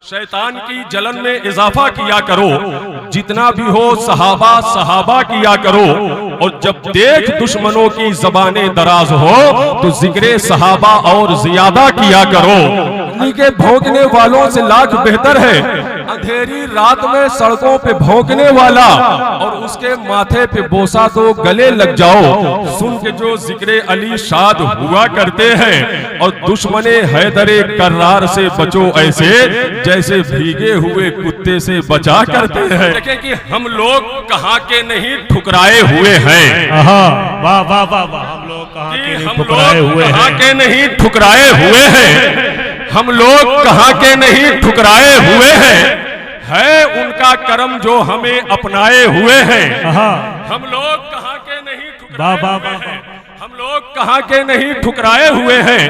शैतान की जलन में इजाफा किया करो, जितना भी हो सहाबा किया करो, और जब देख दुश्मनों की ज़बानें दराज हो तो जिक्र सहाबा और ज्यादा किया करो। के भौंकने वालों से लाख बेहतर है अंधेरी रात में सड़कों पे भौंकने वाला, और उसके माथे पे बोसा तो गले लग जाओ। सुन के जो जिक्र अली शाद हुआ करते हैं, और दुश्मने हैदरे कर्रार से बचो ऐसे जैसे भीगे हुए कुत्ते से बचा करते हैं। देखें कि हम लोग कहाँ के नहीं ठुकराए हुए हैं। वाह वाह वाह वाह, हम लोग कहाँ के नहीं ठुकराए हुए हैं। के नहीं ठुकराए हुए हैं, हम लोग कहाँ के नहीं ठुकराए हुए हैं। है उनका करम जो हमें अपनाए हुए हैं। हम लोग कहाँ के नहीं ठुकराए हुए हैं, हम लोग कहाँ के नहीं ठुकराए हुए हैं।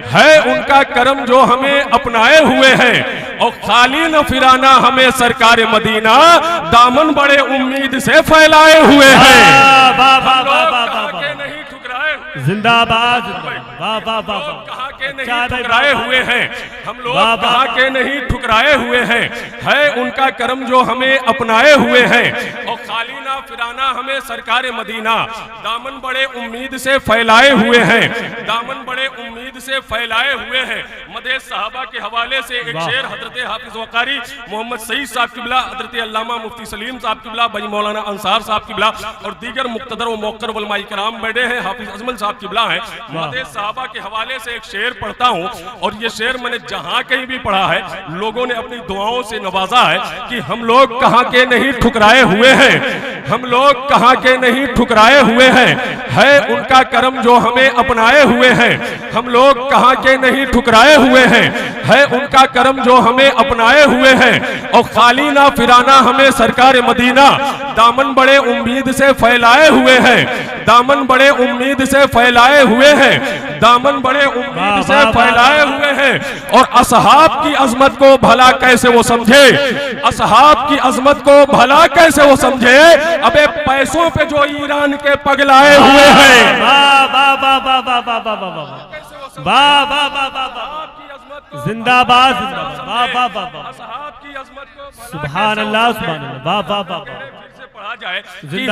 है उनका करम जो हमें अपनाए हुए हैं, और खाली न फिराना हमें सरकार मदीना दामन बड़े उम्मीद से फैलाए हुए हैं। जिंदाबाद, वाह वाह वाह, कहाँ के नहीं ठुकराए हुए हैं, हम लोग कहाँ के नहीं ठुकराए हुए हैं। है उनका करम जो हमें अपनाए हुए हैं, और खाली ना फिराना हमें सरकार मदीना दामन बड़े उम्मीद से फैलाए हुए हैं, दामन बड़े उम्मीद से फैलाए हुए हैं। मदे सहाबा के हवाले से एक शेर हजरत हाफिज वकारी मोहम्मद सईद साहब किबला, हजरत अल्लामा मुफ्ती सलीम साहब किबला, भाई मौलाना अंसार साहब किबला, और दीगर मुक्तदर व मौक्कर उलमा इकराम बैठे हैं, हाफिज अजमल साहब किबला है। मदे सहाबा के हवाले से एक शेर पढ़ता हूँ, और ये शेर मैंने जहां कहीं भी पढ़ा है लोगों ने अपनी दुआओं से नवाजा है कि हम लोग कहाँ के नहीं ठुकराए हुए हैं, हम लोग कहाँ के नहीं ठुकराए हुए हैं। है उनका करम जो हमें अपनाए हुए हैं, हम लोग कहाँ के नहीं ठुकराए हुए हैं। है उनका करम जो हमें अपनाए हुए हैं, और खाली ना फिराना हमें सरकार मदीना दामन बड़े उम्मीद से फैलाए हुए हैं, दामन बड़े उम्मीद से फैलाए हुए हैं, दामन बड़े उम्मीद से फैलाए हुए हैं। और असहाब की अजमत को भला कैसे वो समझे, असहाब की अजमत को भला कैसे वो समझे। अबे पैसों पे जो ईरान के पगलाए हुए हैं। जिंदाबाद, सुभान अल्लाह, सुभान अल्लाह, वाह वाह वाह, पढ़ा जाए कि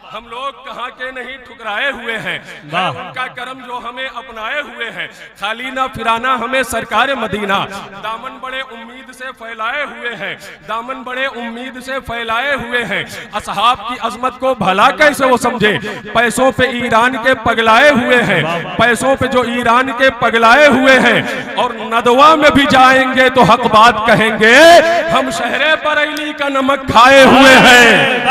हम लोग कहाँ के नहीं ठुकराए हुए हैं। उनका करम जो हमें अपनाए हुए हैं, खाली ना फिराना हमें सरकार मदीना दामन बड़े उम्मीद से फैलाए हुए हैं, दामन बड़े उम्मीद से फैलाए हुए हैं। असहाब की अजमत को भला कैसे वो समझे। पैसों पे ईरान के पगलाए हुए हैं, पैसों पे जो ईरान के पगलाए हुए हैं, और नदवा में भी जाएंगे तो हक बात कहेंगे, हम शहरे बरेली का नमक खाए हुए हैं।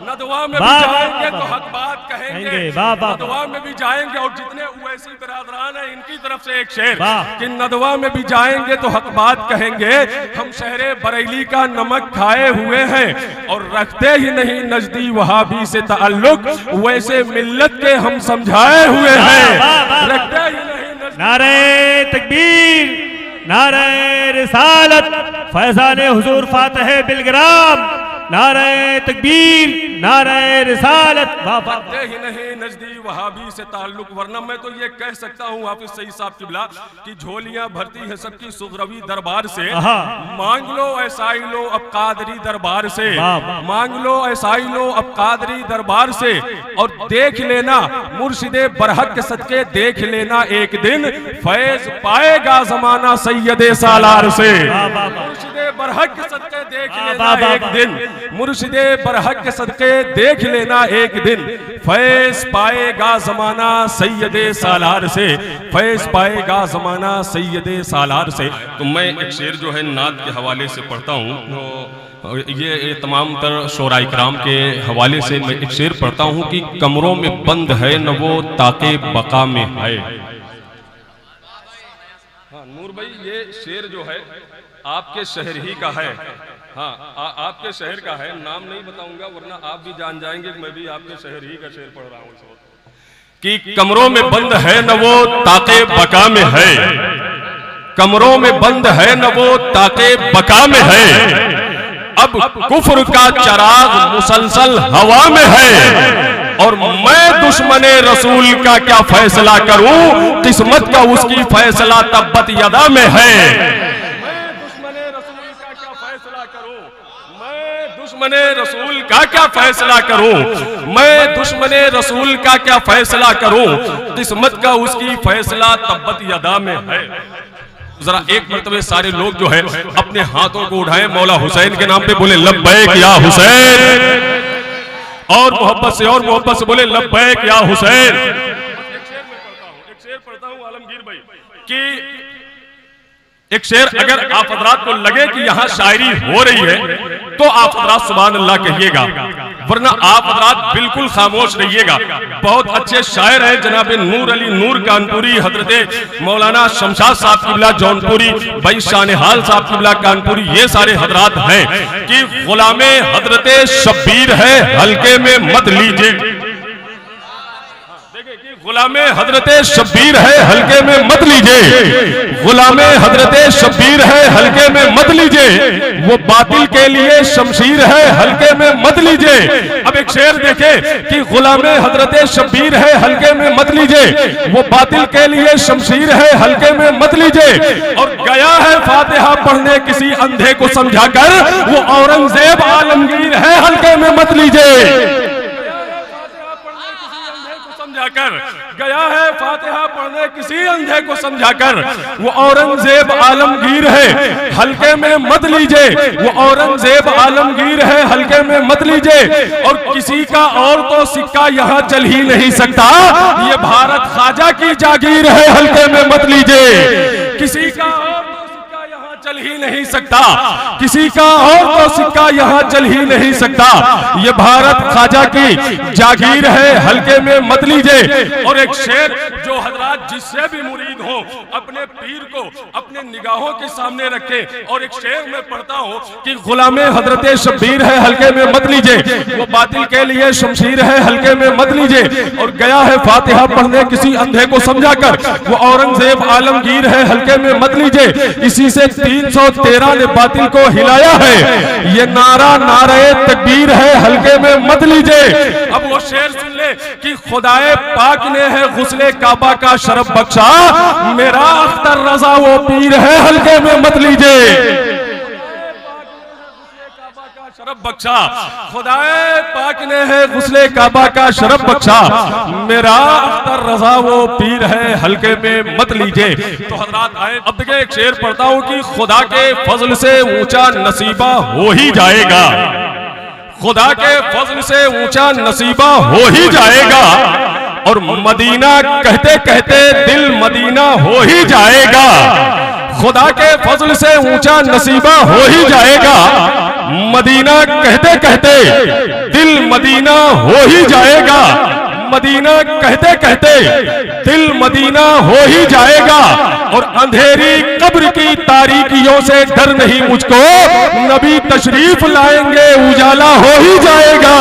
नदवा में भी जाएंगे तो हक बात कहेंगे, नदवा में भी जाएंगे। और जितने उवैसी बिरादरान हैं इनकी तरफ से एक शेर कि नदवा में भी जाएंगे तो हक बात कहेंगे, हम शहरे बरेली का नमक खाए हुए हैं, और रखते ही नहीं नजदी वहाबी से ताल्लुक, वैसे मिल्लत के हम समझाए हुए हैं। रखते ही नहीं। नारे तकबीर, नारे रिसालत, फैज़ान हुजूर फातिह बिलग्राम, नारे तकबीर, नारे रिसालत। ही नहीं नजदी वहाबी से ताल्लुक, वरना मैं तो ये कह सकता हूँ हाफिज सईद साहब किबला कि झोलियां भरती है सबकी सुगरवी दरबार से, मांग लो ऐसाई लो अब कादरी दरबार से, मांग लो ऐसाई लो अब कादरी दरबार से। और देख लेना मुर्शिदे बरहक के सदके, देख लेना एक दिन फैज पाएगा जमाना सैयदे सालार से। मुर्शिदे बरहक के सदके देख लेना एक दिन, मुर्शिदे बरहक के सदके देख लेना एक दिन, फैज पाएगा जमाना सैयदे सालार से, फैज पाएगा जमाना सैयदे सालार से। तो मैं एक शेर जो है नात के हवाले से पढ़ता हूँ, तो ये तमाम तर शोरा इकराम के हवाले से मैं एक शेर पढ़ता हूँ कि कमरों में बंद है न वो ताके बका में है। हाँ नूर भाई, ये शेर जो है आपके शहर ही का है। हाँ आपके शहर का है, नाम नहीं बताऊंगा वरना आप भी जान जाएंगे कि मैं भी आपके शहर ही का शेर पढ़ रहा हूँ कि कमरों में बंद है न वो ताके बका में है, कमरों में बंद है न वो ताके बका में है। अब कुफ्र का चराग मुसलसल हवा में है, और मैं दुश्मने रसूल का क्या फैसला करूं, किस्मत का उसकी फैसला तब्बत यदा में है। मैं दुश्मने रसूल का क्या फैसला करूं, मैं दुश्मने रसूल का क्या फैसला करूं, मैं दुश्मने रसूल का क्या फैसला करूं, किस्मत का उसकी फैसला तब्बत यदा में है। जरा एक मर्तबे सारे लोग जो है अपने हाथों को उठाएं, मौला हुसैन के नाम पे बोले लब्बैक या हुसैन, और मोहब्बत से बोले लब्बैक या हुसैन। एक शेर पढ़ता हूं आलमगीर भाई कि एक शेर अगर आप हजरात को लगे कि यहाँ शायरी हो रही है तो आप हजरात सुभान अल्लाह कहिएगा, वरना आप हजरात बिल्कुल खामोश रहिएगा। बहुत अच्छे शायर हैं जनाब नूर अली नूर कानपुरी, हजरत मौलाना शमशाद साहब किबला जौनपुरी, भाई शानहाल साहब किबला कानपुरी, ये सारे हजरात हैं कि गुलामे हजरत शब्बीर है हल्के में मत लीजिए। गुलामे हजरत शब्बीर है हल्के में मत लीजिए, गुलामे हजरत शब्बीर है हल्के में मत लीजिए, वो बातिल के लिए शमशीर है हल्के में मत लीजिए। अब एक शेर देखे कि गुलामे हजरत शब्बीर है हल्के में मत लीजिए, वो बातिल के लिए शमशीर है हल्के में मत लीजिए। और गया है फातिहा पढ़ने किसी अंधे को समझाकर, वो औरंगजेब आलमगीर है हल्के में मत लीजिए। गया है फातिहा पढ़ने किसी अंधे को समझाकर, वो औरंगजेब आलमगीर है हल्के में मत लीजिए, वो औरंगजेब आलमगीर है हल्के में मत लीजिए। और किसी का और तो सिक्का यहाँ चल ही नहीं सकता, ये भारत ख्वाजा की जागीर है हल्के में मत लीजिए। किसी का चल ही नहीं सकता, किसी का और तो सिक्का यहाँ चल ही नहीं सकता, ये भारत ख्वाजा की जागीर है हल्के में मत लीजिए। और एक शेर जो हजरात जिससे भी मुरीद हो अपने पीर को अपने निगाहों के सामने रखे, और एक शेर में पढ़ता हूँ कि गुलामे हजरत शब्बीर है हल्के में मत लीजिए, वो बातिल के लिए शमशीर है हल्के में मत लीजिए। और गया है फातिहा पढ़ने किसी अंधे को समझाकर, वो औरंगजेब आलमगीर है हल्के में मत लीजिए। इसी से 313 ने बातिल को हिलाया है, ये नारा नारे तकबीर है हल्के में मत लीजिए। अब वो शेर सुन ले कि खुदाए पाक ने है गुस्ले काबा का शरफ बख्शा, मेरा अख्तर रजा वो पीर है हल्के में मत लीजिए। शरफ बख्शा, खुदाए पाक ने है गुस्ले काबा का शरफ बख्शा, मेरा अख्तर रजा वो पीर है हल्के में मत लीजिए। तो हजरात आए, अब देखिए एक शेर पढ़ता हूँ कि खुदा के फजल से ऊंचा नसीबा हो ही जाएगा, खुदा के फजल से ऊंचा नसीबा हो ही जाएगा। और मदीना कहते कहते दिल मदीना हो ही जाएगा, खुदा के फजल से ऊंचा नसीबा हो ही जाएगा। मदीना कहते कहते दिल मदीना हो ही जाएगा, मदीना कहते कहते दिल मदीना हो ही जाएगा। और अंधेरी कब्र की तारीकियों से डर नहीं मुझको, नबी तशरीफ लाएंगे उजाला हो ही जाएगा।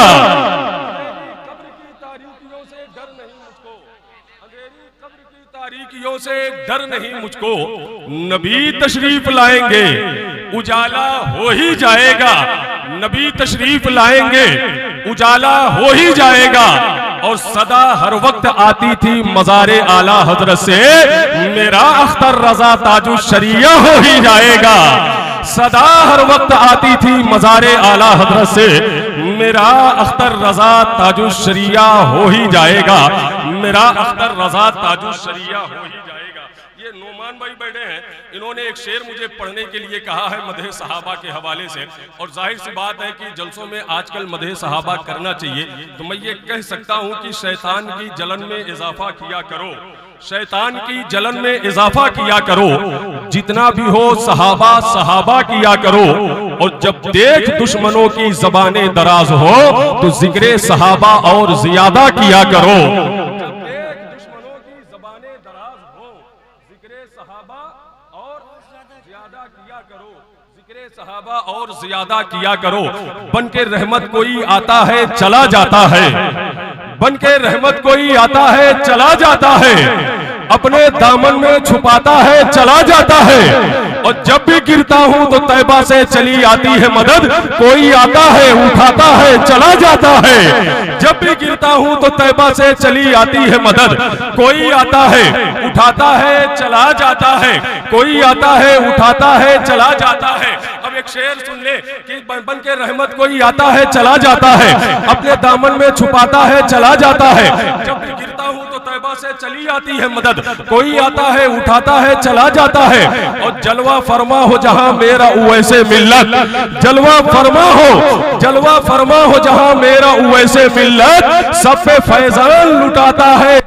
तारीकियों से डर नहीं मुझको, नबी तशरीफ लाएंगे उजाला हो ही जाएगा, नबी तशरीफ लाएंगे उजाला हो ही जाएगा। और सदा हर वक्त आती थी मज़ारे आला हजरत से, मेरा अख्तर रजा ताजु शरिया हो ही जाएगा। सदा हर वक्त आती थी मज़ारे आला हजरत से, मेरा अख्तर रजा ताजु शरिया हो ही जाएगा, मेरा अख्तर रजा ताजु शरिया हो ही जाएगा। ये नोमान भाई बैठे हैं, इन्होंने एक शेर मुझे पढ़ने के लिए कहा है मदह सहाबा के हवाले से, और जाहिर सी बात है कि जलसों में आजकल मदह सहाबा करना चाहिए। तो मैं ये कह सकता हूँ कि शैतान की जलन में इजाफा किया करो, शैतान की जलन में इजाफा किया करो, जितना भी हो सहाबा सहाबा किया करो। और जब देख दुश्मनों की ज़बाने दराज हो तो जिक्र सहाबा और ज्यादा किया करो। सहाबा और ज्यादा किया करो। बन के रहमत कोई आता है चला जाता है, बन के रहमत कोई आता है चला जाता है, अपने दामन में छुपाता है चला जाता है, और जब भी गिरता हूं तो तैबा से चली आती है मदद, कोई आता है उठाता है चला जाता है। जब भी गिरता हूं तो तैबा से चली आती है मदद, कोई आता है उठाता है चला जाता है, कोई आता है उठाता है चला जाता है। अब एक शेर सुन ले कि बन के रहमत कोई आता है चला जाता है, अपने दामन में छुपाता है चला जाता है। जब भी गिरता हूं तो तैबा से चली आती है मदद, कोई आता है उठाता है चला जाता है। और जलवा फरमा हो जहां मेरा वैसे मिल्लत, जलवा फरमा हो जहां मेरा वैसे मिल्लत, सब पे फैजान लुटाता है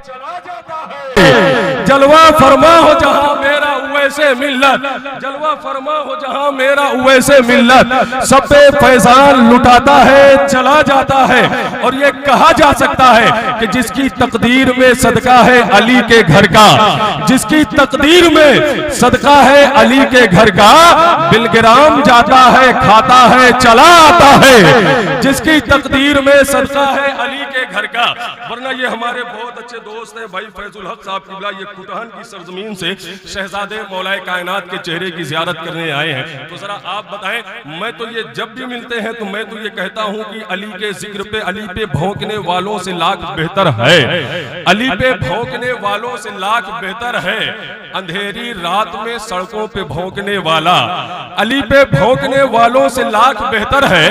जलवा फरमा हो जहां मेरा वैसे मिल्लत, जलवा फरमा हो जहां मेरा वैसे मिल्लत, सब पे फैजान लुटाता है चला जाता है। और ये कहा जा सकता है कि जिसकी तकदीर में सदका है अली के घर का, जिसकी तकदीर में सदका है अली के घर का, बिलग्राम जाता है खाता है चला आता है, जिसकी तकदीर में सदका है अली के घर का। वरना ये हमारे बहुत अच्छे दोस्त हैं भाई फैजुल हक साहब किबला, ये कुटहन की सरजमीन से शहजादे मौलाए कायनात के चेहरे की जियारत करने आए हैं। तो जरा आप बताएं, मैं तो ये जब भी मिलते हैं तो मैं तो ये कहता हूं कि अली के जिक्र पे, अली पे भौंकने वालों से लाख बेहतर है, अली पे भौंकने वालों से लाख बेहतर है अंधेरी रात में सड़कों पे भौंकने वाला, अली पे भौंकने वालों से लाख बेहतर है,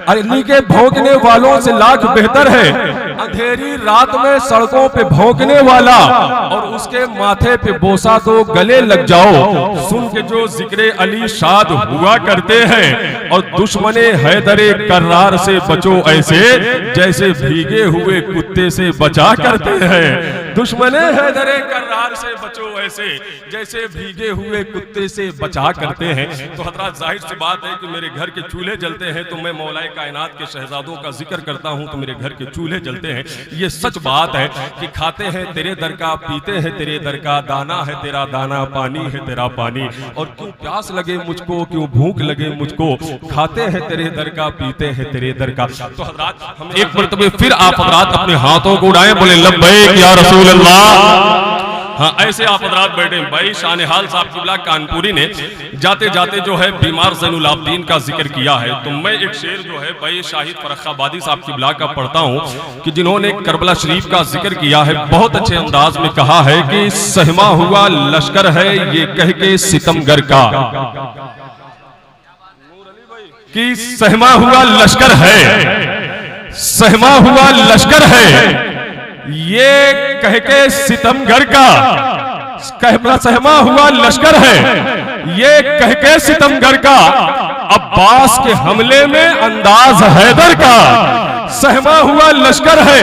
अली के भौंकने वालों से लाख बेहतर है अंधेरी रात में सड़कों पे भौंकने वाला। और उसके माथे पे बोसा तो गले लग जाओ, सुन के जो जिक्रे अली शाद हुआ करते हैं। और दुश्मने हैदरे कर्रार से बचो ऐसे, जैसे भीगे हुए कुत्ते से बचा करते हैं, दुश्मने हैदरे कर्रार से बचो ऐसे, जैसे भीगे हुए कुत्ते से बचा करते हैं। तो हजरात जाहिर सी बात है कि मेरे घर के चूल्हे जलते हैं तो मैं मौलाए कायनात के शहजादों का जिक्र करता हूं तो मेरे घर के चूल्हे जलते हैं। ये सच बात है कि खाते हैं तेरे दर का, पीते हैं तेरे दर का, दाना है तेरा दाना, पानी है तेरा पानी। और क्यों प्यास लगे मुझको, क्यों भूख लगे मुझको, खाते हैं तेरे दर का, पीते हैं तेरे दर का। तो हजरात हम एक मरतबे फिर आप हजरात अपने हाथों को उड़ाएं, बोले लब्बैक या रसूल अल्लाह। हाँ, ऐसे आप हजरात बैठे। भाई शानहाल साहब किबला कानपुरी ने जाते जाते जो है बीमार ज़ैनुल आबदीन का जिक्र किया है, तो मैं एक शेर जो है भाई शाहिद फर्रुखाबादी साहब किबला का पढ़ता हूँ कि जिन्होंने करबला शरीफ का जिक्र किया है, बहुत अच्छे अंदाज में कहा है कि सहमा हुआ लश्कर है ये कह के सितमगर का, कि सहमा हुआ लश्कर है, सहमा हुआ लश्कर है ये कह के सितमगर का, सहमा हुआ लश्कर है ये कह के सितमगर का, अब्बास के हमले में अंदाज हैदर का, सहमा हुआ लश्कर है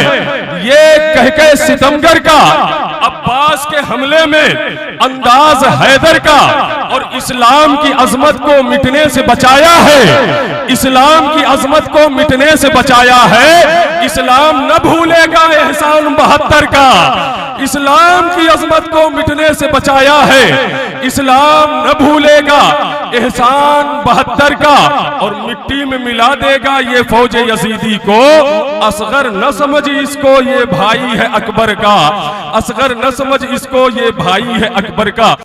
ये कह के सितमगर का, अब्बास के हमले में अंदाज हैदर का। और इस्लाम की अजमत को मिटने से बचाया है, इस्लाम की अजमत को मिटने से बचाया है, इस्लाम न भूलेगा एहसान 72 का, इस्लाम की अजमत को मिटने से बचाया है, इस्लाम न भूलेगा एहसान 72 का। और मिट्टी में मिला देगा ये फौज यजीदी को, असगर न समझ इसको ये भाई है अकबर का, असगर न समझ इसको ये भाई है अकबर का।